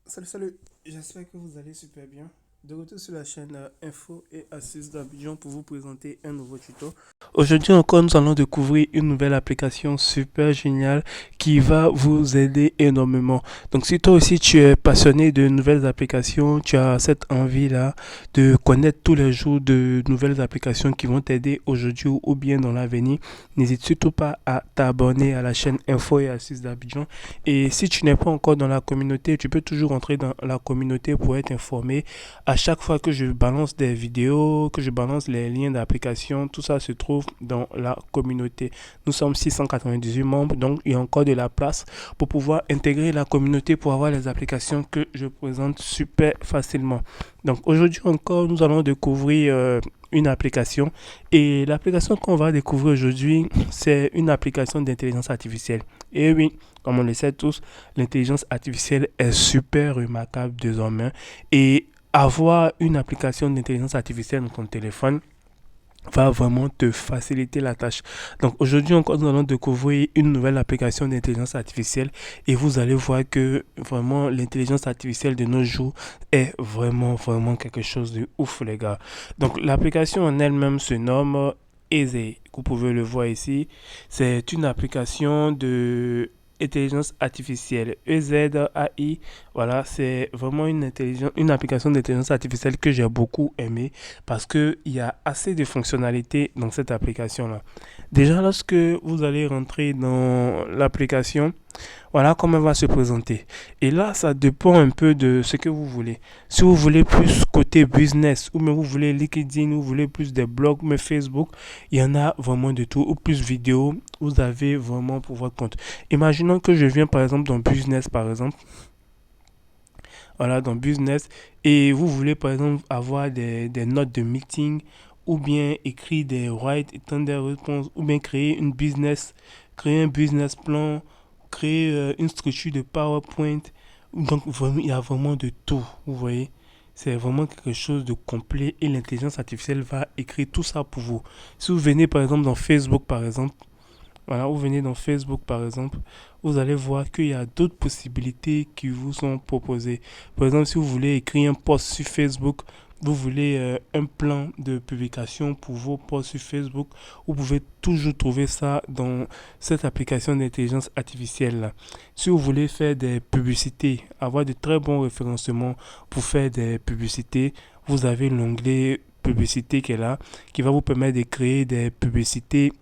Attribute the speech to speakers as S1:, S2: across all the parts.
S1: Salut, j'espère que vous allez super bien. De retour sur la chaîne Info et Astuces d'Abidjan pour vous présenter un nouveau tuto. Aujourd'hui encore, nous allons découvrir une nouvelle application super géniale qui va vous aider énormément. Donc si toi aussi tu es passionné de nouvelles applications, tu as cette envie-là de connaître tous les jours de nouvelles applications qui vont t'aider aujourd'hui ou bien dans l'avenir, n'hésite surtout pas à t'abonner à la chaîne Info et Astuces d'Abidjan. Et si tu n'es pas encore dans la communauté, tu peux toujours entrer dans la communauté pour être informé. À chaque fois que je balance des vidéos, que je balance les liens d'application, tout ça se trouve dans la communauté. Nous sommes 698 membres, donc il y a encore de la place pour pouvoir intégrer la communauté pour avoir les applications que je présente super facilement. Donc aujourd'hui encore, nous allons découvrir une application. Et l'application qu'on va découvrir aujourd'hui, c'est une application d'intelligence artificielle. Et oui, comme on le sait tous, l'intelligence artificielle est super remarquable désormais. Et avoir une application d'intelligence artificielle dans ton téléphone va vraiment te faciliter la tâche. Donc aujourd'hui encore, nous allons découvrir une nouvelle application d'intelligence artificielle et vous allez voir que vraiment l'intelligence artificielle de nos jours est vraiment quelque chose de ouf les gars. Donc l'application en elle-même se nomme Easy. Vous pouvez le voir ici. C'est une application de intelligence artificielle EZAI. Voilà, c'est vraiment une application d'intelligence artificielle que j'ai beaucoup aimé parce qu'il y a assez de fonctionnalités dans cette application-là. Déjà, lorsque vous allez rentrer dans l'application, voilà comment elle va se présenter. Et là, ça dépend un peu de ce que vous voulez. Si vous voulez plus côté business, ou même vous voulez LinkedIn, ou vous voulez plus des blogs, mais Facebook, il y en a vraiment de tout. Ou plus vidéo, vous avez vraiment pour votre compte. Imaginons que je viens par exemple dans business, par exemple. Voilà, dans business. Et vous voulez par exemple avoir des notes de meeting ou bien écrire des write étant des réponses ou bien créer un business plan, créer une structure de PowerPoint. Donc vraiment, il y a vraiment de tout, vous voyez. C'est vraiment quelque chose de complet et l'intelligence artificielle va écrire tout ça pour vous. Si vous venez par exemple dans Facebook par exemple, voilà, vous venez dans Facebook par exemple, vous allez voir qu'il y a d'autres possibilités qui vous sont proposées. Par exemple, si vous voulez écrire un post sur Facebook, vous voulez un plan de publication pour vos posts sur Facebook, vous pouvez toujours trouver ça dans cette application d'intelligence artificielle là. Si vous voulez faire des publicités, avoir de très bons référencements pour faire des publicités, vous avez l'onglet publicité qui est là, qui va vous permettre de créer des publicités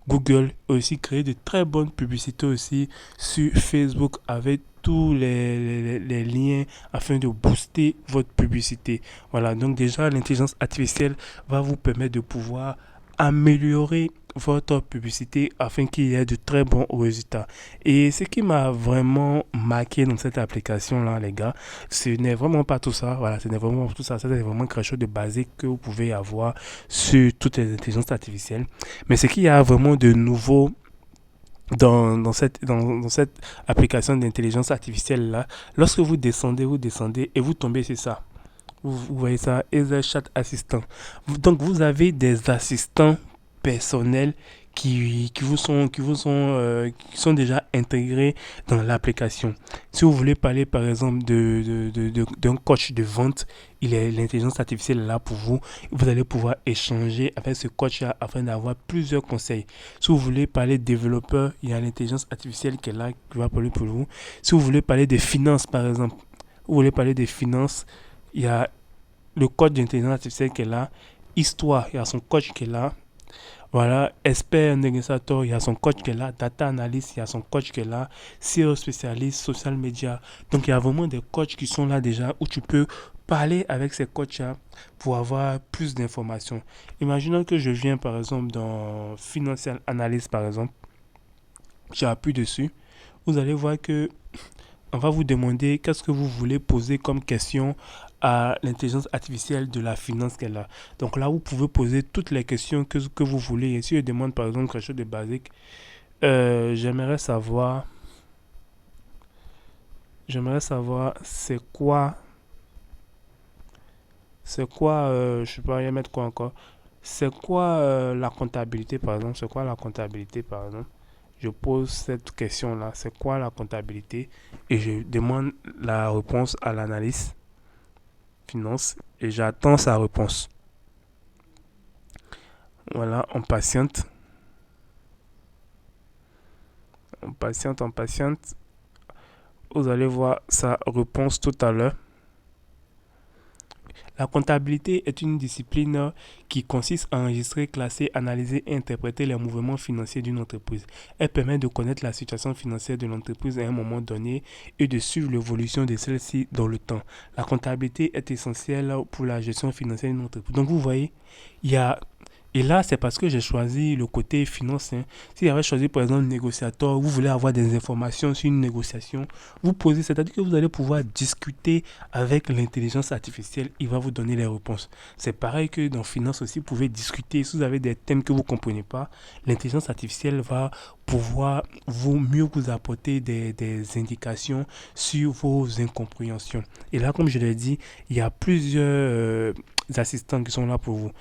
S1: Google, aussi créer de très bonnes publicités aussi sur Facebook avec tous les liens afin de booster votre publicité. Voilà, donc déjà l'intelligence artificielle va vous permettre de pouvoir améliorer votre publicité afin qu'il y ait de très bons résultats. Et ce qui m'a vraiment marqué dans cette application-là, les gars, ce n'est vraiment pas tout ça. Voilà, ce n'est vraiment pas tout ça. C'est vraiment quelque chose de basique que vous pouvez avoir sur toutes les intelligences artificielles. Mais ce qu'il y a vraiment de nouveau dans cette application d'intelligence artificielle là, lorsque vous descendez et vous tombez sur ça. Vous voyez ça, Ether Chat Assistant. Donc vous avez des assistants personnels qui sont déjà intégrés dans l'application. Si vous voulez parler par exemple d'un coach de vente, l'intelligence artificielle est là pour vous. Vous allez pouvoir échanger avec ce coach-là afin d'avoir plusieurs conseils. Si vous voulez parler de développeur, il y a l'intelligence artificielle qui est là, qui va parler pour vous. Si vous voulez parler des finances par exemple, vous voulez parler des finances, il y a le coach d'intelligence artificielle qui est là. Histoire, il y a son coach qui est là. Voilà, expert négociateur, il y a son coach qui est là. Data analyst, il y a son coach qui est là. CEO spécialiste, social media. Donc, il y a vraiment des coachs qui sont là déjà où tu peux parler avec ces coachs-là pour avoir plus d'informations. Imaginons que je viens par exemple dans Financial Analyst par exemple. J'appuie dessus. Vous allez voir que on va vous demander qu'est-ce que vous voulez poser comme question à l'intelligence artificielle de la finance qu'elle a. Donc là, vous pouvez poser toutes les questions que vous voulez. Et si je demande par exemple quelque chose de basique, j'aimerais savoir, c'est quoi, je sais pas, il y a mettre quoi encore. C'est quoi la comptabilité par exemple? C'est quoi la comptabilité par exemple? Je pose cette question-là, c'est quoi la comptabilité? Et je demande la réponse à l'analyste finance et j'attends sa réponse. Voilà, on patiente, on patiente, on patiente. Vous allez voir sa réponse tout à l'heure. La comptabilité est une discipline qui consiste à enregistrer, classer, analyser et interpréter les mouvements financiers d'une entreprise. Elle permet de connaître la situation financière de l'entreprise à un moment donné et de suivre l'évolution de celle-ci dans le temps. La comptabilité est essentielle pour la gestion financière d'une entreprise. Donc vous voyez, il y a et là, c'est parce que j'ai choisi le côté finance. Si j'avais choisi, par exemple, négociateur, vous voulez avoir des informations sur une négociation, vous posez, c'est-à-dire que vous allez pouvoir discuter avec l'intelligence artificielle, il va vous donner les réponses. C'est pareil que dans finance aussi, vous pouvez discuter. Si vous avez des thèmes que vous ne comprenez pas, l'intelligence artificielle va pouvoir mieux vous apporter des indications sur vos incompréhensions. Et là, comme je l'ai dit, il y a plusieurs assistants qui sont là pour vous.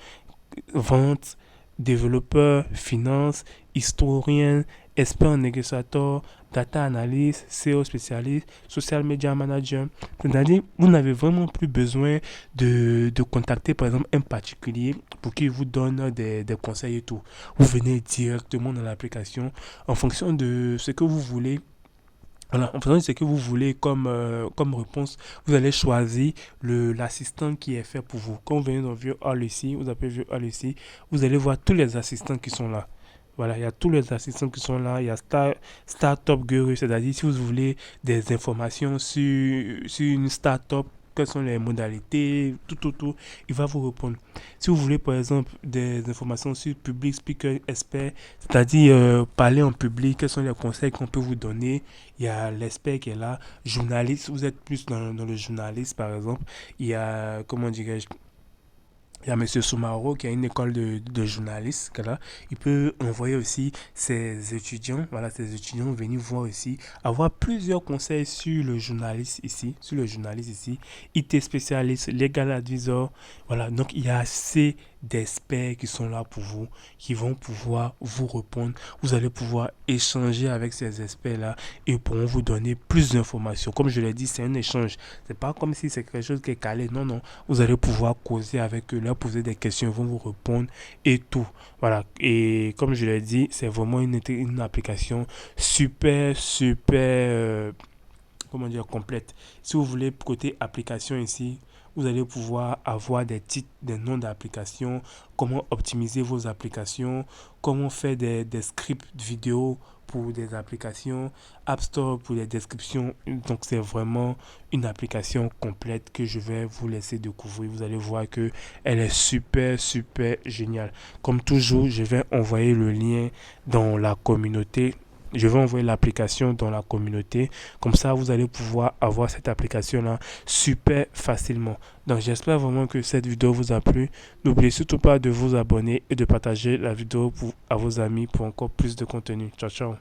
S1: Vente, développeur, finance, historien, expert en négociateur, data analyst, SEO spécialiste, social media manager. C'est-à-dire, vous n'avez vraiment plus besoin de contacter par exemple un particulier pour qu'il vous donne des conseils et tout. Vous venez directement dans l'application en fonction de ce que vous voulez. Voilà, en faisant ce que vous voulez comme réponse, vous allez choisir l'assistant qui est fait pour vous. Quand vous venez dans View All ici, vous appelez View All ici, vous allez voir tous les assistants qui sont là. Voilà, il y a tous les assistants qui sont là. Il y a Startup Guru, c'est-à-dire si vous voulez des informations sur une startup, quelles sont les modalités, tout, il va vous répondre. Si vous voulez, par exemple, des informations sur Public Speaker Expert, c'est-à-dire parler en public, quels sont les conseils qu'on peut vous donner, il y a l'expert qui est là. Journaliste, vous êtes plus dans le journaliste, par exemple. Il y a, comment dirais-je, il y a Monsieur Soumaro qui a une école de journaliste. Là. Il peut envoyer aussi ses étudiants, voilà, ses étudiants venir voir aussi, avoir plusieurs conseils sur le journaliste ici, IT spécialiste, legal advisor, voilà. Donc il y a assez d'experts qui sont là pour vous, qui vont pouvoir vous répondre. Vous allez pouvoir échanger avec ces experts-là et ils pourront vous donner plus d'informations. Comme je l'ai dit, c'est un échange. C'est pas comme si c'est quelque chose qui est calé. Non, non. Vous allez pouvoir causer avec eux, leur poser des questions, ils vont vous répondre et tout. Voilà. Et comme je l'ai dit, c'est vraiment une application super, comment dire, complète. Si vous voulez, côté application ici, vous allez pouvoir avoir des titres, des noms d'applications, comment optimiser vos applications, comment faire des scripts vidéo pour des applications, App Store pour les descriptions. Donc c'est vraiment une application complète que je vais vous laisser découvrir. Vous allez voir que elle est super géniale. Comme toujours, je vais envoyer le lien dans la communauté. Je vais envoyer l'application dans la communauté. Comme ça, vous allez pouvoir avoir cette application-là super facilement. Donc, j'espère vraiment que cette vidéo vous a plu. N'oubliez surtout pas de vous abonner et de partager la vidéo à vos amis pour encore plus de contenu. Ciao, ciao.